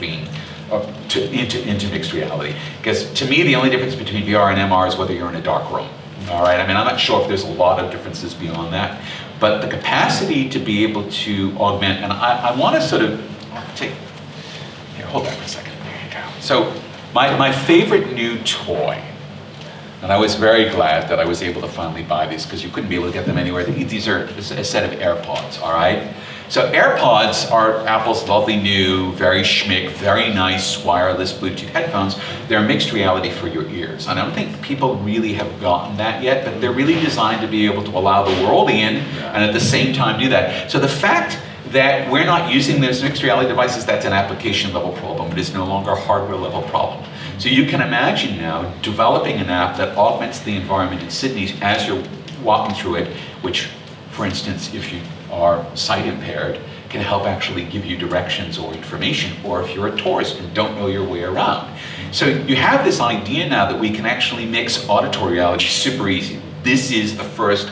mixed reality. Because to me, the only difference between VR and MR is whether you're in a dark room. All right, I mean, I'm not sure if there's a lot of differences beyond that, but the capacity to be able to augment, and I want to sort of here, hold that for a second. There you go. So my favorite new toy, and I was very glad that I was able to finally buy these because you couldn't be able to get them anywhere. These are a set of AirPods, all right? So AirPods are Apple's lovely new, very schmick, very nice wireless Bluetooth headphones. They're mixed reality for your ears. And I don't think people really have gotten that yet, but they're really designed to be able to allow the world in and at the same time do that. So the fact that we're not using those mixed reality devices, that's an application level problem. It is no longer a hardware level problem. So you can imagine now developing an app that augments the environment in Sydney as you're walking through it, which, for instance, if you are sight impaired, can help actually give you directions or information, or if you're a tourist and don't know your way around. So you have this idea now that we can actually mix auditory reality super easy. This is the first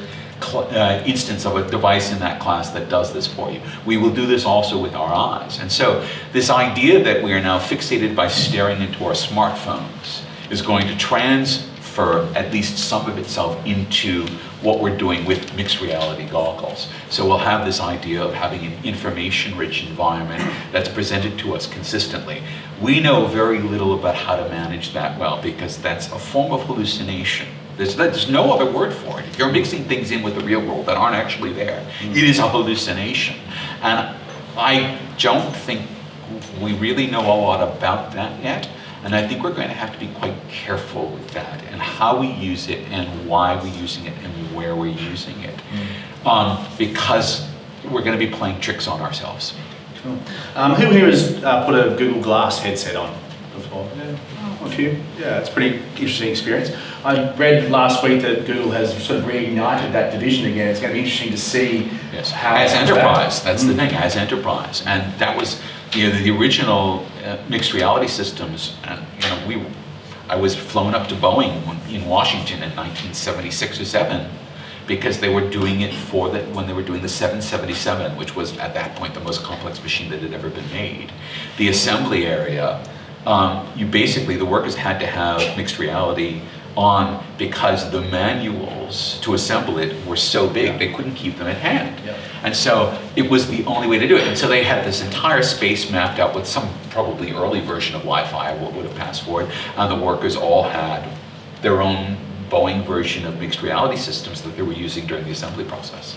instance of a device in that class that does this for you. We will do this also with our eyes. And so this idea that we are now fixated by staring into our smartphones is going to transfer at least some of itself into what we're doing with mixed reality goggles. So we'll have this idea of having an information-rich environment that's presented to us consistently. We know very little about how to manage that well, because that's a form of hallucination. There's no other word for it. If you're mixing things in with the real world that aren't actually there, it is a hallucination. And I don't think we really know a lot about that yet. And I think we're going to have to be quite careful with that and how we use it and why we're using it and where we're using it. Because we're going to be playing tricks on ourselves. Cool. Who here has put a Google Glass headset on before? Yeah. A few? Yeah, it's a pretty interesting experience. I read last week that Google has sort of reignited that division again. It's going to be interesting to see how... As enterprise, that's the thing, as enterprise. And that was, the original mixed reality systems. And, I was flown up to Boeing in Washington in 1976 or 7 because they were doing it when they were doing the 777, which was at that point the most complex machine that had ever been made. The assembly area, the workers had to have mixed reality on because the manuals to assemble it were so big they couldn't keep them at hand. Yeah. And so it was the only way to do it. And so they had this entire space mapped out with some probably early version of Wi-Fi, what would have passed for it, and the workers all had their own Boeing version of mixed reality systems that they were using during the assembly process.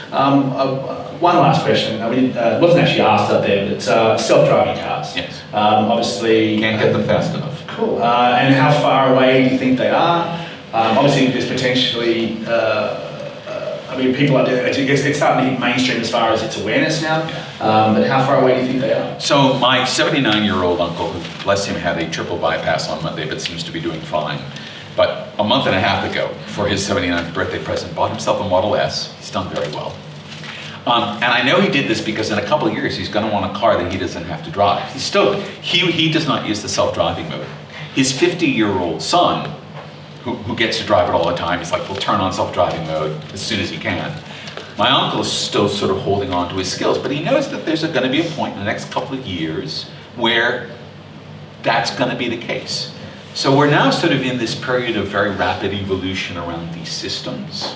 One last question. It wasn't actually asked up there, but it's self-driving cars. Yes. Obviously... Can't get them fast enough. Cool. And how far away do you think they are? Obviously, there's potentially... people are... It's starting to hit mainstream as far as its awareness now. But how far away do you think they are? So my 79-year-old uncle, who, bless him, had a triple bypass on Monday, but seems to be doing fine. But a month and a half ago, for his 79th birthday present, bought himself a Model S. He's done very well. And I know he did this because in a couple of years, he's going to want a car that he doesn't have to drive. He does not use the self-driving mode. His 50-year-old son, who gets to drive it all the time, he's like, we'll turn on self-driving mode as soon as he can. My uncle is still sort of holding on to his skills, but he knows that there's going to be a point in the next couple of years where that's going to be the case. So we're now sort of in this period of very rapid evolution around these systems.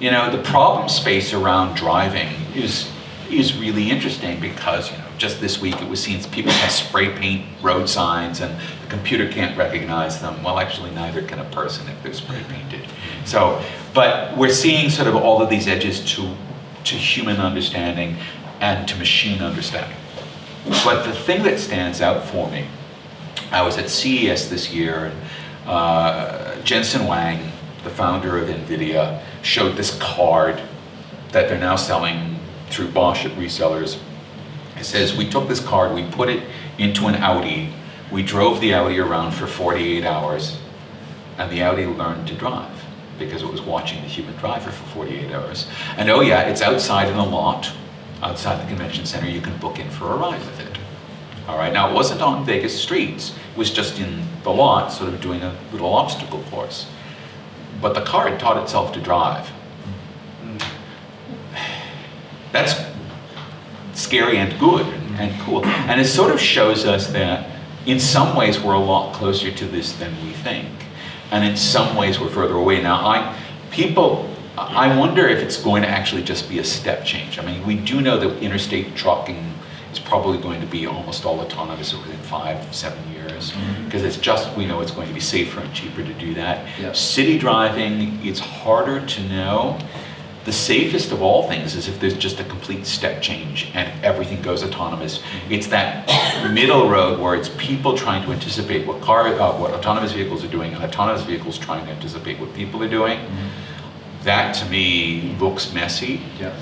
The problem space around driving is really interesting because, just this week it was seen people can spray paint road signs and the computer can't recognize them. Well, actually, neither can a person if they're spray painted. So, but we're seeing sort of all of these edges to human understanding and to machine understanding. But the thing that stands out for me, I was at CES this year, and Jensen Huang, the founder of NVIDIA, showed this card that they're now selling through Bosch at resellers. It says, we took this card, we put it into an Audi, we drove the Audi around for 48 hours, and the Audi learned to drive because it was watching the human driver for 48 hours. And oh yeah, it's outside in a lot, outside the convention center, you can book in for a ride with it. All right, now it wasn't on Vegas streets, it was just in the lot, sort of doing a little obstacle course. But the car had taught itself to drive. That's scary and good and cool. And it sort of shows us that in some ways we're a lot closer to this than we think. And in some ways we're further away. Now, I wonder if it's going to actually just be a step change. I mean, we do know that interstate trucking is probably going to be almost all autonomous within 5-7 years, because we know it's going to be safer and cheaper to do that. Yep. City driving, it's harder to know. The safest of all things is if there's just a complete step change and everything goes autonomous. It's that middle road where it's people trying to anticipate what autonomous vehicles are doing, and autonomous vehicles trying to anticipate what people are doing. That to me looks messy. Yeah.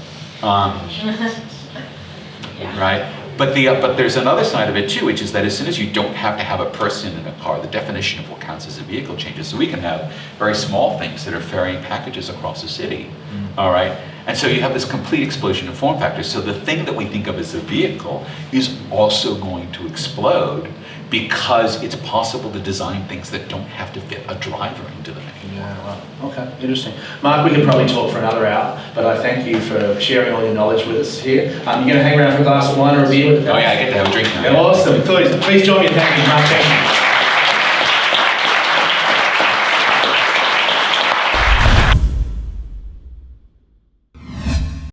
Right? But there's another side of it too, which is that as soon as you don't have to have a person in a car, the definition of what counts as a vehicle changes. So we can have very small things that are ferrying packages across the city. All right? And so you have this complete explosion of form factors. So the thing that we think of as a vehicle is also going to explode because it's possible to design things that don't have to fit a driver into them anymore. Yeah, well, okay, interesting. Mark, we could probably talk for another hour, but I thank you for sharing all your knowledge with us here. You're going to hang around for a glass of wine or a beer with the guys? Oh yeah, I get to have a drink now. Yeah, awesome. Please join me in thanking Mark. Thank you.